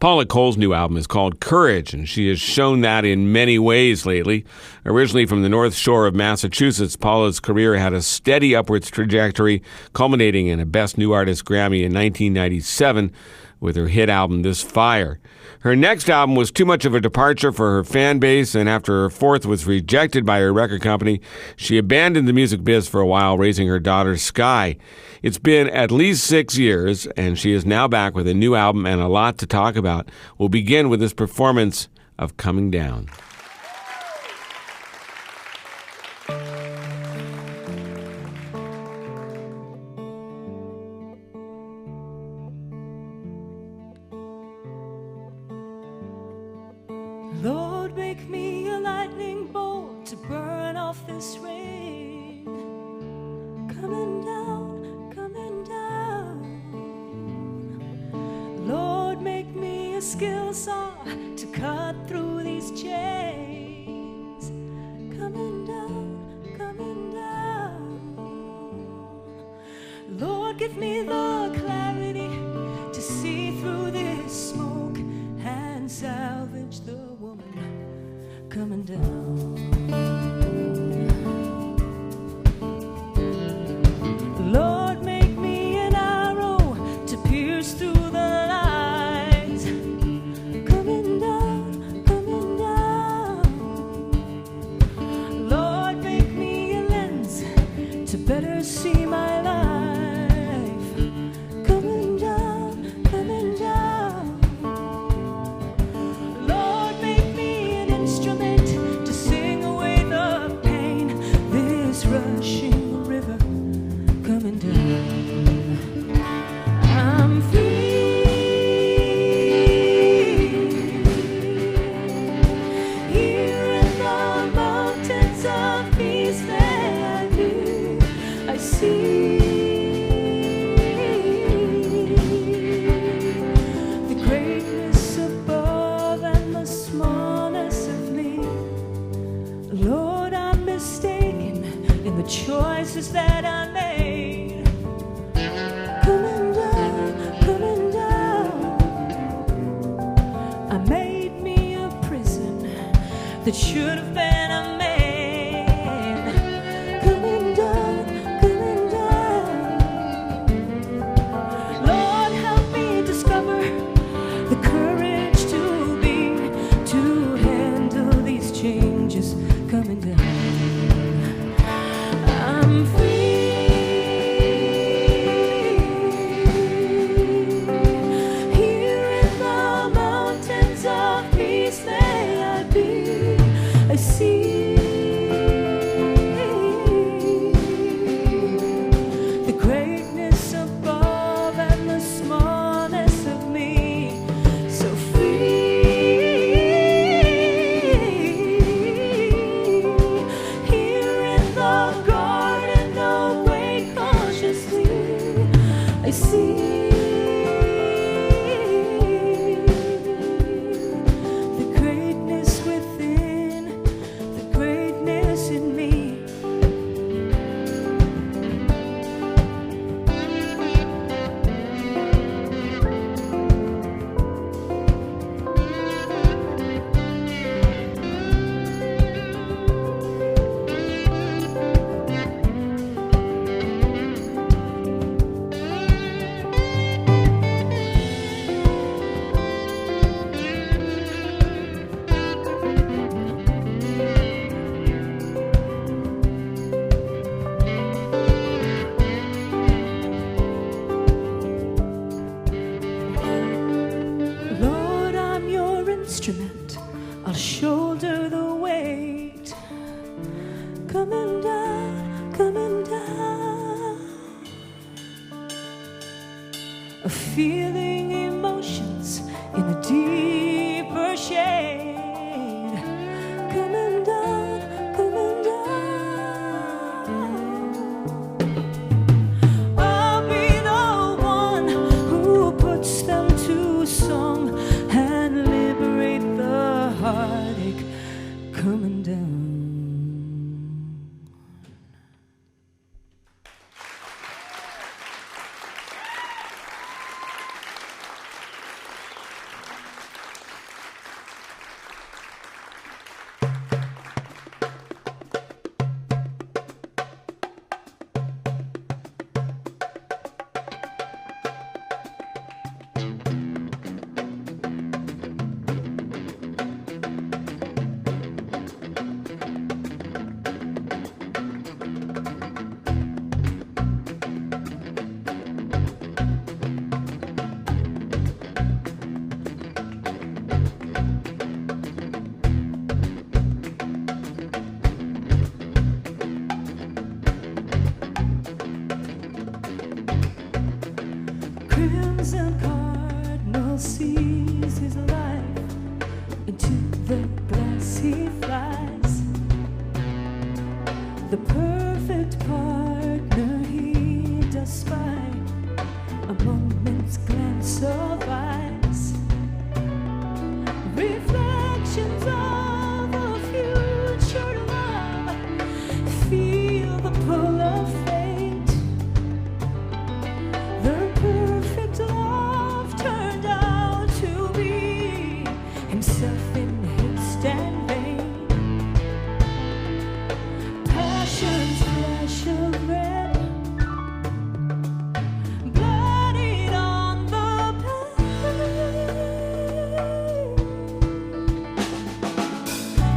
Paula Cole's new album is called Courage, and she has shown that in many ways lately. Originally from the North Shore of Massachusetts, Paula's career had a steady upwards trajectory, culminating in a Best New Artist Grammy in 1997 with her hit album This Fire. Her next album was too much of a departure for her fan base, and after her fourth was rejected by her record company, she abandoned the music biz for a while, raising her daughter Sky. It's been at least 6 years, and she is now back with a new album and a lot to talk about. We'll begin with this performance of Comin Down. Lord, make me a lightning bolt to burn off this rain. Coming down, coming down. Lord, make me a skill saw to cut through these chains. Coming down, coming down. Lord, give me the clarity to see through this smoke and salvage the coming down. Lord, make me an arrow to pierce through the lies. Coming down, coming down. Lord, make me a lens to better see my life. Coming down, coming down. Lord, make me an instrument to sing away the pain. This rushing river coming down. I'm free. Here in the mountains of peace that I do, I see the greatness above and the smallness of me. Lord, I'm mistaken in the choices that I made. Coming down, coming down. I made me a prison that should have been a man. Coming down, coming down. Lord, help me discover the courage to handle these changes. Coming down. I'm free. Here in the mountains of peace may I be. I see pours his life into the glass he flies. The perfect partner he does spy, a moment's glance of eyes, reflections of a future love. Feel the pull of fate. The perfect love turned out to be himself in haste and vain. Passion's flash of red, bloodied on the pane.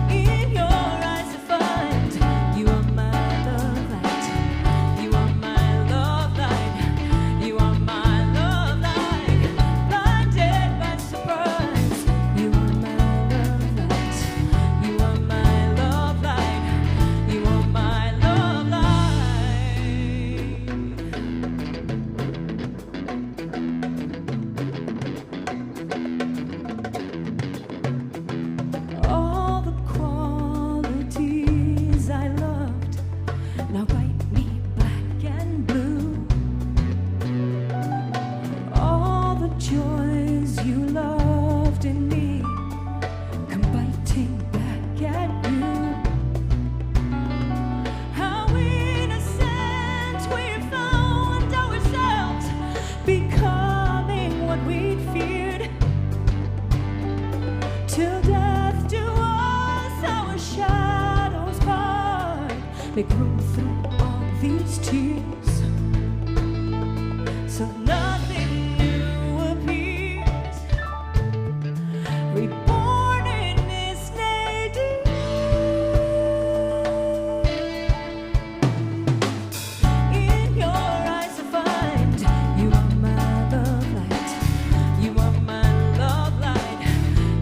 In your eyes I find you are my love light. You are my love light. You are my love light. Blinded by surprise. You are my love light. You are my love light. You are my love light. All the qualities I loved now write me black and blue. All the joys you loved in me come biting back at you. How innocent we found ourselves, becoming what we'd feared. Till death do us our shadows part, make room through all these tears, so nothing new appears. Reborn in this nadir. In your eyes I find you are my love light. You are my love light.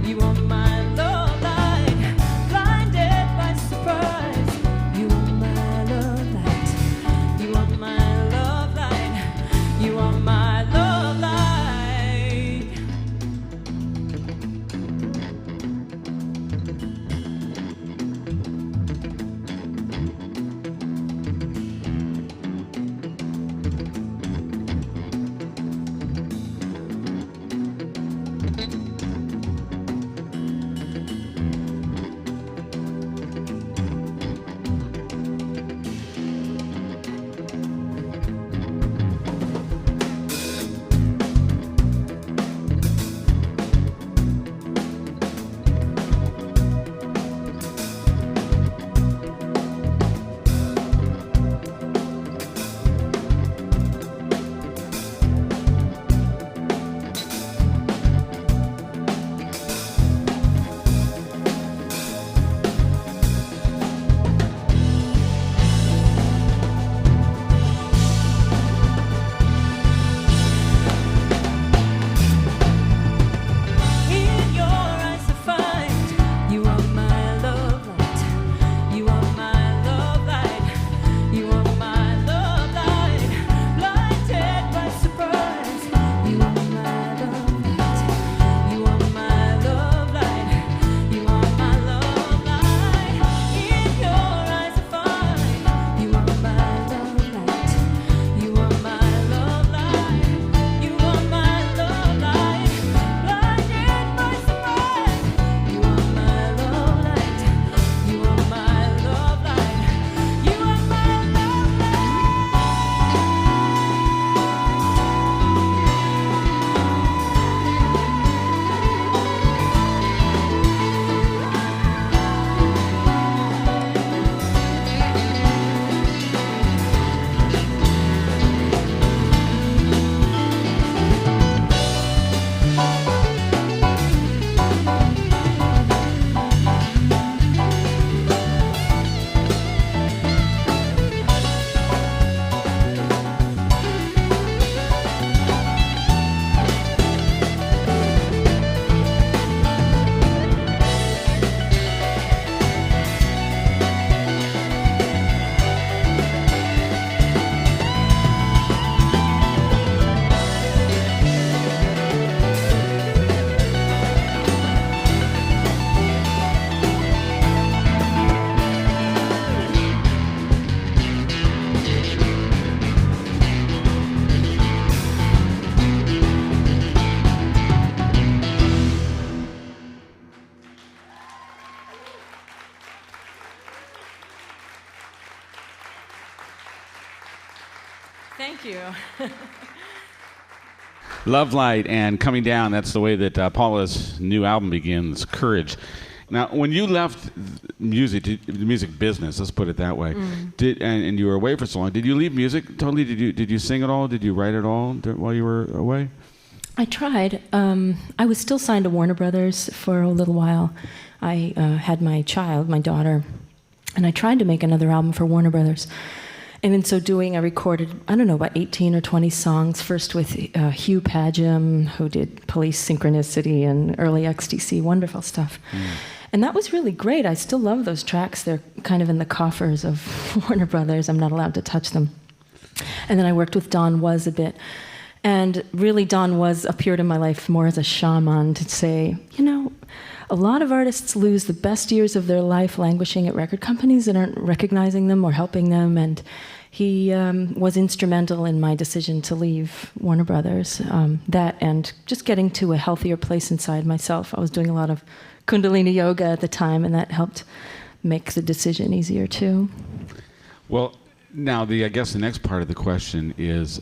You are my love light. Blinded by surprise. You are my love light. You are my love light. You are my Thank you. Lovelight and Coming Down, that's the way that Paula's new album begins, Courage. Now, when you left the music business, let's put it that way, and you were away for so long, did you leave music totally? Did you sing at all? Did you write at all while you were away? I tried. I was still signed to Warner Brothers for a little while. I had my child, my daughter, and I tried to make another album for Warner Brothers. And in so doing, I recorded, I don't know, about 18 or 20 songs, first with Hugh Padgham, who did Police Synchronicity and early XTC, wonderful stuff. And that was really great. I still love those tracks. They're kind of in the coffers of Warner Brothers. I'm not allowed to touch them. And then I worked with Don Was a bit. And really, Don Was appeared in my life more as a shaman to say, you know, a lot of artists lose the best years of their life languishing at record companies that aren't recognizing them or helping them. And he was instrumental in my decision to leave Warner Brothers. That and just getting to a healthier place inside myself. I was doing a lot of Kundalini yoga at the time, and that helped make the decision easier too. Well, now I guess the next part of the question is,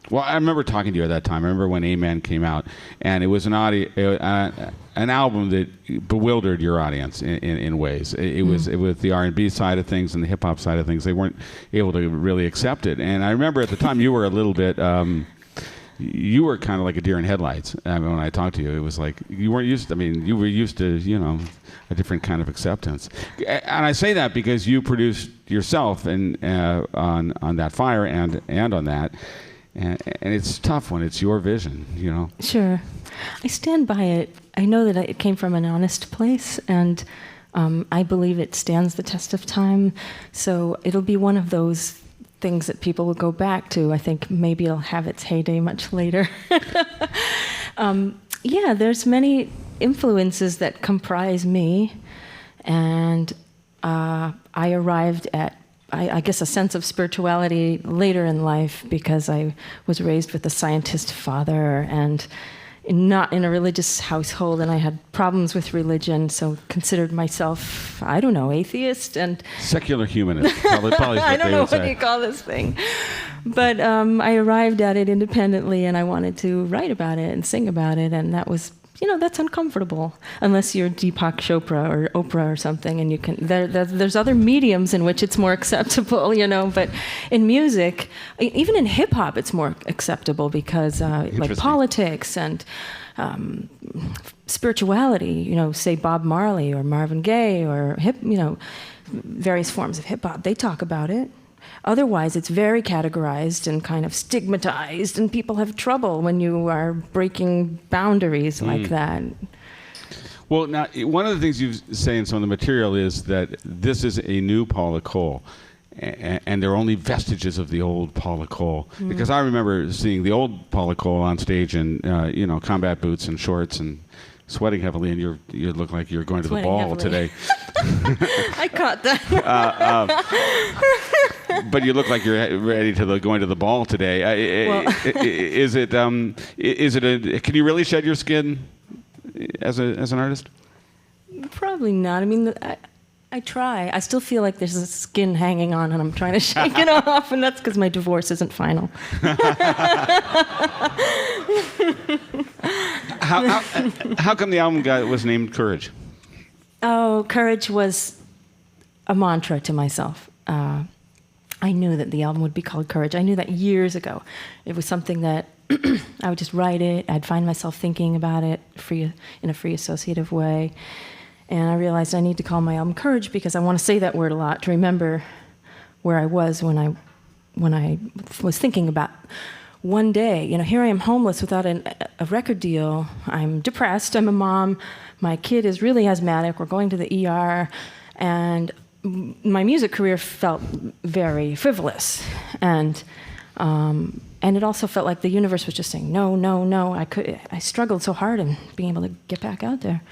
well, I remember talking to you at that time. I remember when Amen came out, and it was an album that bewildered your audience in ways. It was the R&B side of things and the hip hop side of things. They weren't able to really accept it. And I remember at the time you were a little bit. You were kind of like a deer in headlights. I mean, when I talked to you, it was like you weren't used. I mean, you were used to, you know, a different kind of acceptance. And I say that because you produced yourself and on that Fire and on that, and it's tough when it's your vision, you know. Sure, I stand by it. I know that it came from an honest place, and I believe it stands the test of time. So it'll be one of those things that people will go back to. I think maybe it'll have its heyday much later. Yeah, there's many influences that comprise me, and I arrived at, I guess, a sense of spirituality later in life because I was raised with a scientist father and not in a religious household, and I had problems with religion, so considered myself, I don't know, atheist and secular humanist. Probably I don't know what you call this thing, but I arrived at it independently, and I wanted to write about it and sing about it, and that was, you know, that's uncomfortable unless you're Deepak Chopra or Oprah or something, and you can. There's other mediums in which it's more acceptable, you know. But in music, even in hip hop, it's more acceptable because like politics and spirituality, you know, say Bob Marley or Marvin Gaye or various forms of hip hop, they talk about it. Otherwise, it's very categorized and kind of stigmatized, and people have trouble when you are breaking boundaries like that. Well, now, one of the things you say in some of the material is that this is a new Paula Cole, and there are only vestiges of the old Paula Cole. Because I remember seeing the old Paula Cole on stage in, combat boots and shorts and sweating heavily, and you look like you're going to the ball today. I caught that. But you look like you're ready to going to the ball today. Is it? Can you really shed your skin as an artist? Probably not. I mean, I try. I still feel like there's a skin hanging on, and I'm trying to shake it off, and that's because my divorce isn't final. How come the album was named Courage? Oh, Courage was a mantra to myself. I knew that the album would be called Courage. I knew that years ago. It was something that I would just write it. I'd find myself thinking about it in a free associative way. And I realized I need to call my album Courage because I want to say that word a lot to remember where I was when I was thinking about one day, you know, here I am homeless without a record deal. I'm depressed. I'm a mom. My kid is really asthmatic. We're going to the ER. And my music career felt very frivolous. And it also felt like the universe was just saying, no, no, no. I struggled so hard in being able to get back out there.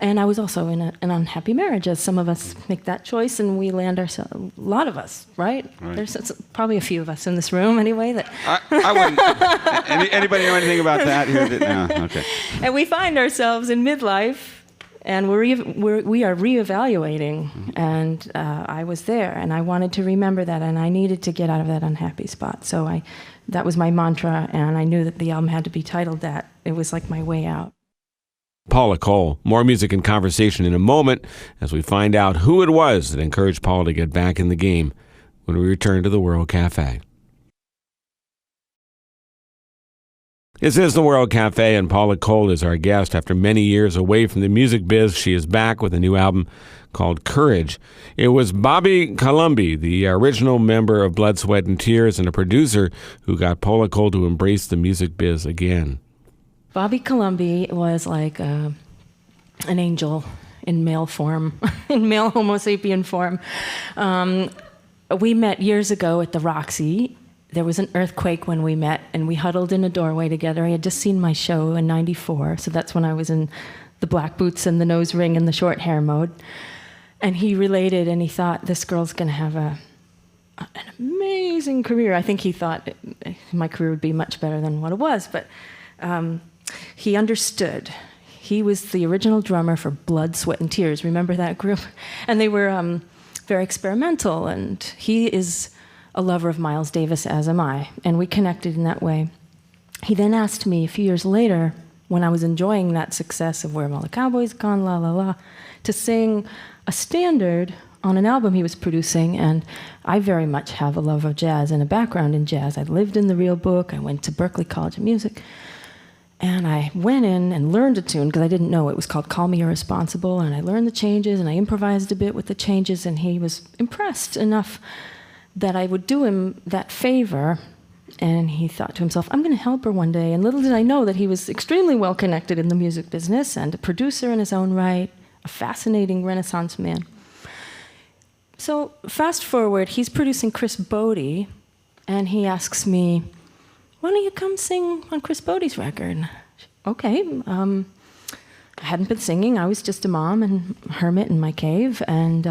And I was also in an unhappy marriage, as some of us make that choice, and we land ourselves. A lot of us, right? There's probably a few of us in this room, anyway. That I wouldn't. Anybody know anything about that here? No, okay. And we find ourselves in midlife, And we are reevaluating, and I was there, and I wanted to remember that, and I needed to get out of that unhappy spot. So that was my mantra, and I knew that the album had to be titled that. It was like my way out. Paula Cole. More music and conversation in a moment as we find out who it was that encouraged Paula to get back in the game when we return to the World Cafe. This is the World Cafe, and Paula Cole is our guest. After many years away from the music biz, she is back with a new album called Courage. It was Bobby Colomby, the original member of Blood, Sweat, and Tears and a producer, who got Paula Cole to embrace the music biz again. Bobby Colomby was like an angel in male form, in male Homo sapien form. We met years ago at the Roxy. There was an earthquake when we met, and we huddled in a doorway together. I had just seen my show in '94, so that's when I was in the black boots and the nose ring and the short hair mode. And he related, and he thought, this girl's going to have an amazing career. I think he thought my career would be much better than what it was, but he understood. He was the original drummer for Blood, Sweat, and Tears. Remember that group? And they were very experimental, and he is a lover of Miles Davis, as am I, and we connected in that way. He then asked me a few years later, when I was enjoying that success of Where Have All the Cowboys Gone, La La La, to sing a standard on an album he was producing, and I very much have a love of jazz and a background in jazz. I lived in the Real Book, I went to Berklee College of Music, and I went in and learned a tune, because I didn't know it was called Call Me Irresponsible, and I learned the changes, and I improvised a bit with the changes, and he was impressed enough that I would do him that favor, and he thought to himself, I'm going to help her one day. And little did I know that he was extremely well connected in the music business and a producer in his own right, a fascinating Renaissance man. So fast forward, he's producing Chris Bodie, and he asks me, why don't you come sing on Chris Bodie's record? Okay. I hadn't been singing. I was just a mom and hermit in my cave, and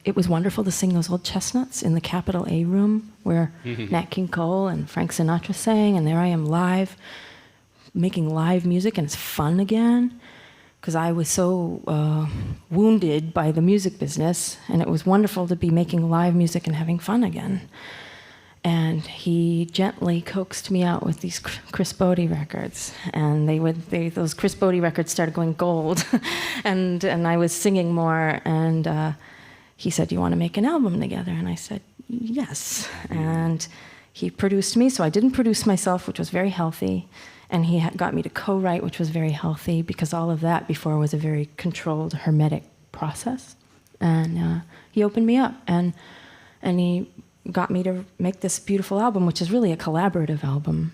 it was wonderful to sing those old chestnuts in the Capitol A room where Nat King Cole and Frank Sinatra sang, and there I am live, making live music, and it's fun again, because I was so wounded by the music business, and it was wonderful to be making live music and having fun again. And he gently coaxed me out with these Chris Bodie records, and those Chris Bodie records started going gold, and I was singing more. And he said, "Do you want to make an album together?" And I said, "Yes." And he produced me, so I didn't produce myself, which was very healthy. And he got me to co-write, which was very healthy, because all of that before was a very controlled, hermetic process. And he opened me up, and he got me to make this beautiful album, which is really a collaborative album.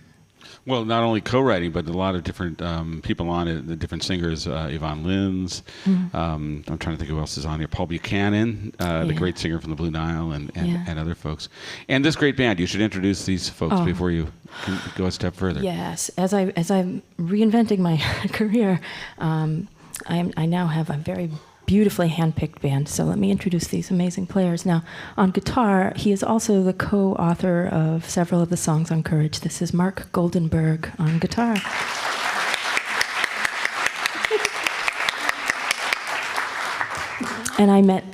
Well, not only co-writing, but a lot of different people on it, the different singers, Yvonne Lins, I'm trying to think who else is on here, Paul Buchanan, the great singer from the Blue Nile, and other folks. And this great band. You should introduce these folks before you can go a step further. Yes. As I'm reinventing my career, I now have a very beautifully handpicked band. So let me introduce these amazing players. Now, on guitar, he is also the co-author of several of the songs on Courage. This is Mark Goldenberg on guitar. And I met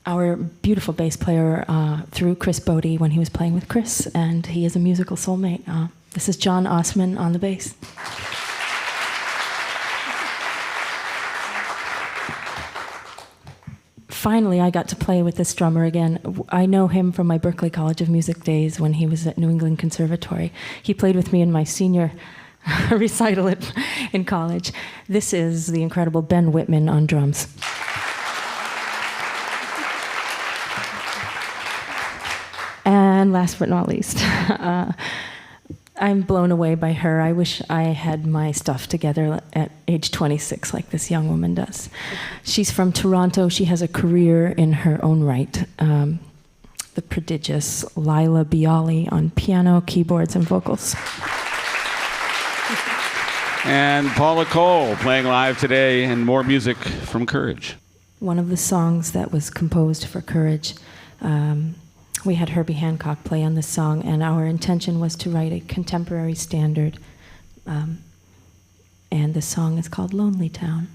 our beautiful bass player through Chris Bodie when he was playing with Chris, and he is a musical soulmate. This is John Osman on the bass. Finally, I got to play with this drummer again. I know him from my Berklee College of Music days when he was at New England Conservatory. He played with me in my senior recital in college. This is the incredible Ben Whitman on drums. And last but not least, I'm blown away by her. I wish I had my stuff together at age 26 like this young woman does. She's from Toronto. She has a career in her own right. The prodigious Lila Bialy on piano, keyboards, and vocals. And Paula Cole playing live today, and more music from Courage. One of the songs that was composed for Courage, we had Herbie Hancock play on this song, and our intention was to write a contemporary standard. And the song is called Lonelytown.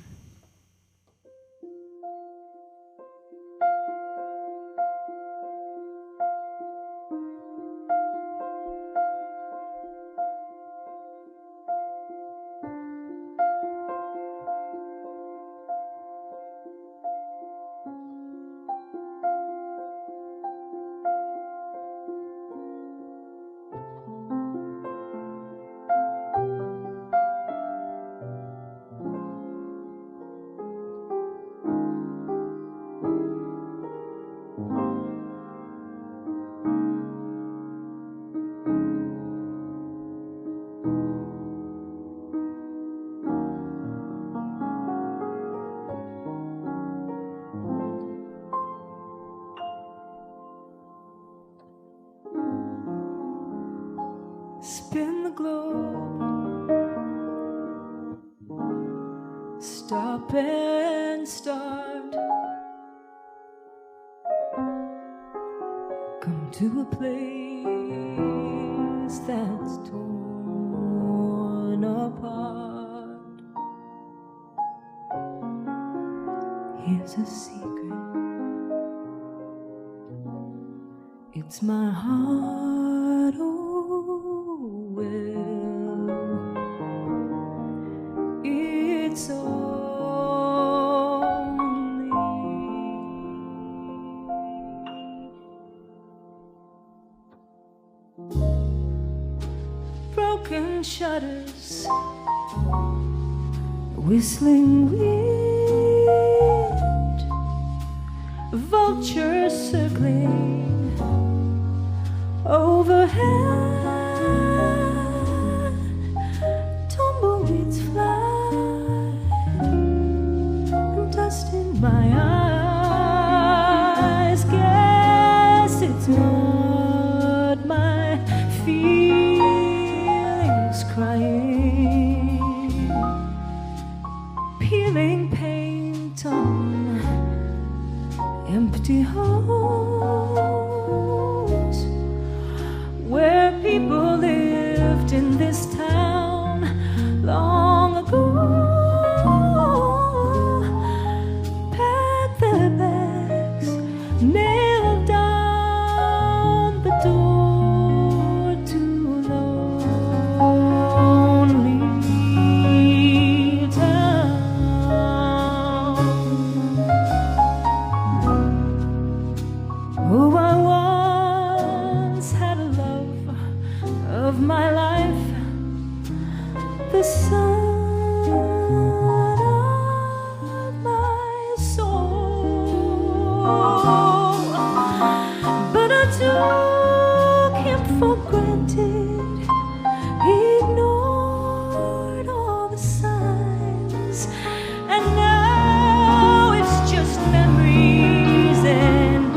spin the globe, stop and start, come to a place that's torn apart. Here's a secret, it's my heart, oh well, it's only broken shutters, whistling wind, vultures circling overhead, tumbleweeds fly, and dust in my eyes. Guess it's not my feelings crying, peeling paint on empty halls where people lived in this town long ago. Packed their bags, nailed down the door to Lonelytown. Oh, I once had a love of my life, the son of my soul, but I took him for granted, ignored all the signs, and now it's just memories and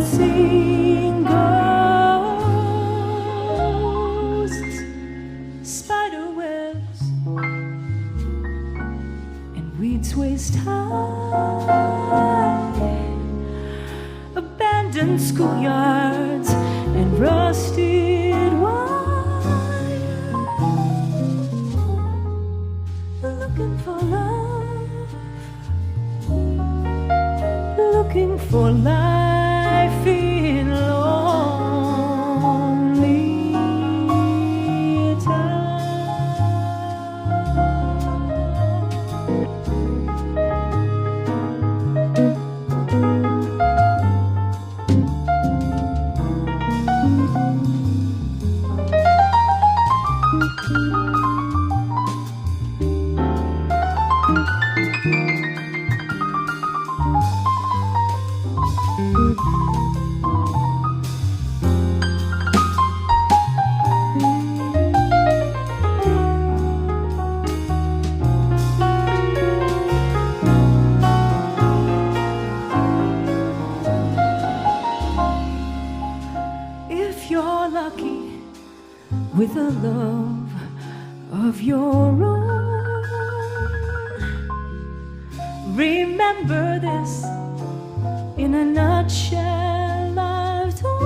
passing ghosts, spider webs and weeds waist high, abandoned schoolyards and rusted wire, looking for love, looking for life in if you're lucky with a love of your own, remember this in a nutshell. I've told,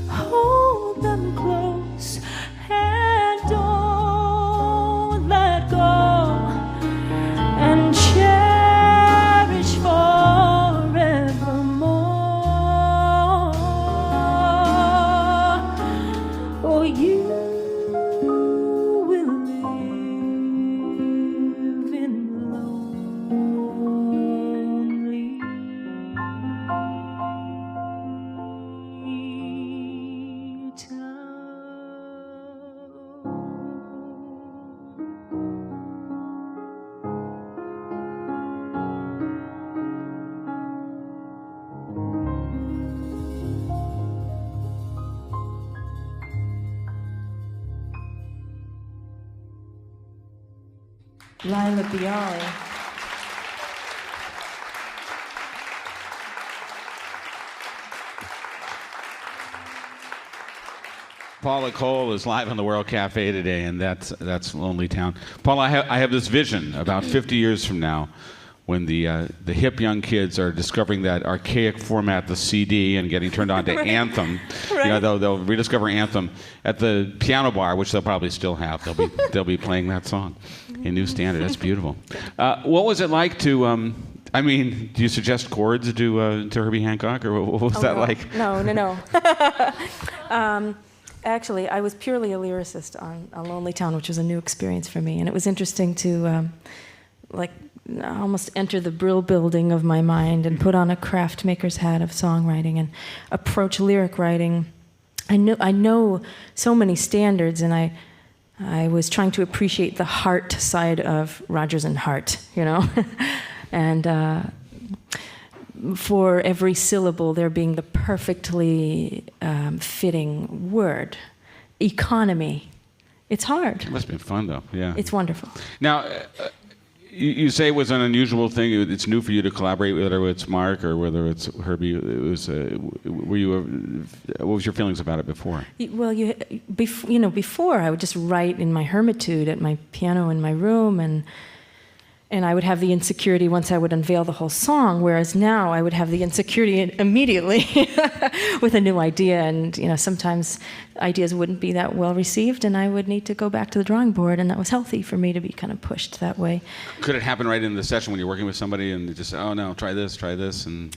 hold them close and don't let go, and cherish forevermore. Oh, you will live in Lila Bialy. Paula Cole is live on the World Cafe today, and that's Lonelytown. Paula, I have this vision about 50 years from now, when the hip young kids are discovering that archaic format, the CD, and getting turned on to Anthem. Right. You know, they'll rediscover Anthem at the piano bar, which they'll probably still have. They'll be playing that song in new standard. That's beautiful. What was it like to? I mean, do you suggest chords to Herbie Hancock, or what was that no. like? No. Actually, I was purely a lyricist on Lonelytown, which was a new experience for me, and it was interesting to almost enter the Brill building of my mind and put on a craft maker's hat of songwriting and approach lyric writing. I know so many standards, and I was trying to appreciate the heart side of Rodgers and Hart, you know, and for every syllable there being the perfectly fitting word. Economy. It's hard. It must have been fun, though. Yeah. It's wonderful. Now, you say it was an unusual thing. It's new for you to collaborate, whether it's Mark or whether it's Herbie. It was. What was your feelings about it before? Well, before I would just write in my hermitude at my piano in my room, and I would have the insecurity once I would unveil the whole song. Whereas now I would have the insecurity immediately with a new idea, and sometimes ideas wouldn't be that well received, and I would need to go back to the drawing board, and that was healthy for me to be kind of pushed that way. Could it happen right in the session when you're working with somebody and they just say, "Oh no, try this," and?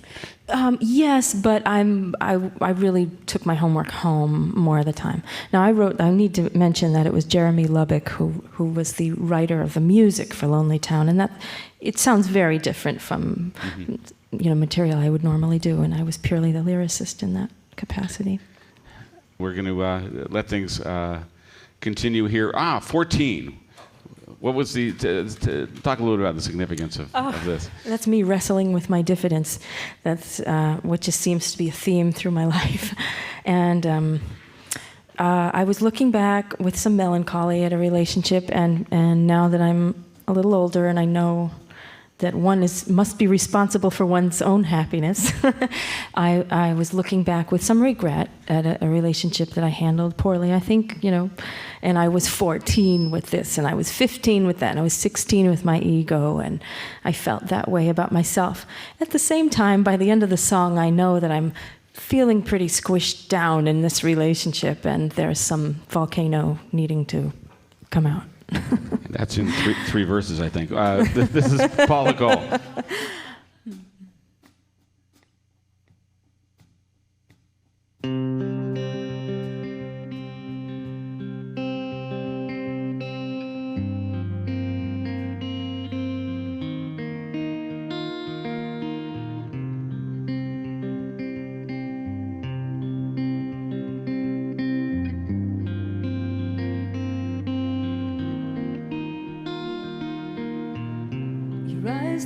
Yes, but I really took my homework home more of the time. Now I need to mention that it was Jeremy Lubbock who was the writer of the music for Lonelytown, and that it sounds very different from material I would normally do, and I was purely the lyricist in that capacity. We're going to let things continue here. 14. What was talk a little bit about the significance of this? That's me wrestling with my diffidence. That's what just seems to be a theme through my life. And I was looking back with some melancholy at a relationship, and now that I'm a little older and I know that one must be responsible for one's own happiness, I was looking back with some regret at a relationship that I handled poorly, I think, and I was 14 with this, and I was 15 with that, and I was 16 with my ego, and I felt that way about myself. At the same time, by the end of the song, I know that I'm feeling pretty squished down in this relationship, and there's some volcano needing to come out. That's in three verses, I think. This is Paula Cole.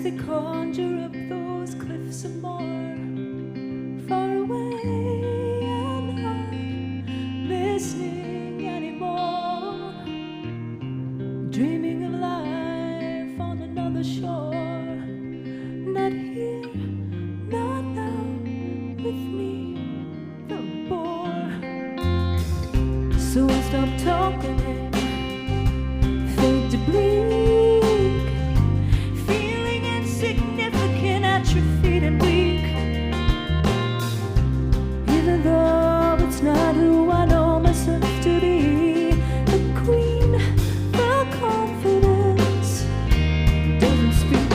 They conjure up those cliffs of more, far away and not listening anymore, dreaming of life on another shore, not here, not now, with me, the bore. So I stopped talking and fade to bleed, atrophied and weak, even though it's not who I know myself to be. The queen of confidence doesn't speak,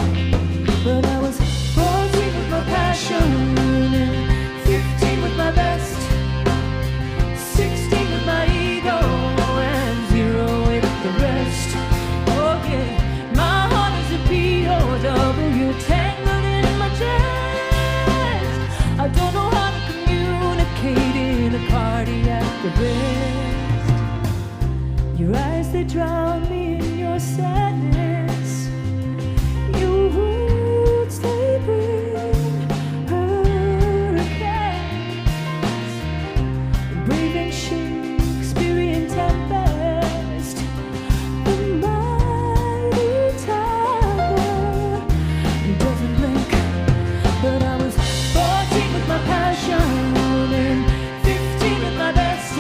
but I was 14 with my passion and 15 with my best, 16 with my ego and 0 with the rest. Oh yeah, my heart is a POW tangled in my chest. I don't know how to communicate in a cardiac arrest. Your eyes, they drown me in your sadness. Your words, they bring hurricanes, braving Shakespearean tempest. The mighty tower doesn't blink, but I was 14 with my passion and 15 with my best,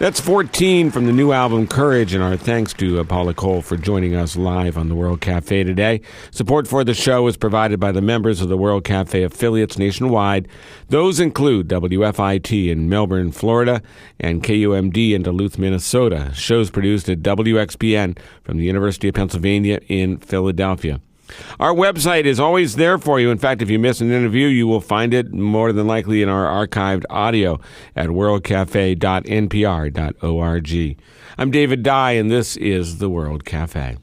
That's 14 from the new album Courage, and our thanks to Paula Cole for joining us live on the World Cafe today. Support for the show is provided by the members of the World Cafe affiliates nationwide. Those include WFIT in Melbourne, Florida, and KUMD in Duluth, Minnesota. Shows produced at WXPN from the University of Pennsylvania in Philadelphia. Our website is always there for you. In fact, if you miss an interview, you will find it more than likely in our archived audio at worldcafe.npr.org. I'm David Dye, and this is the World Cafe.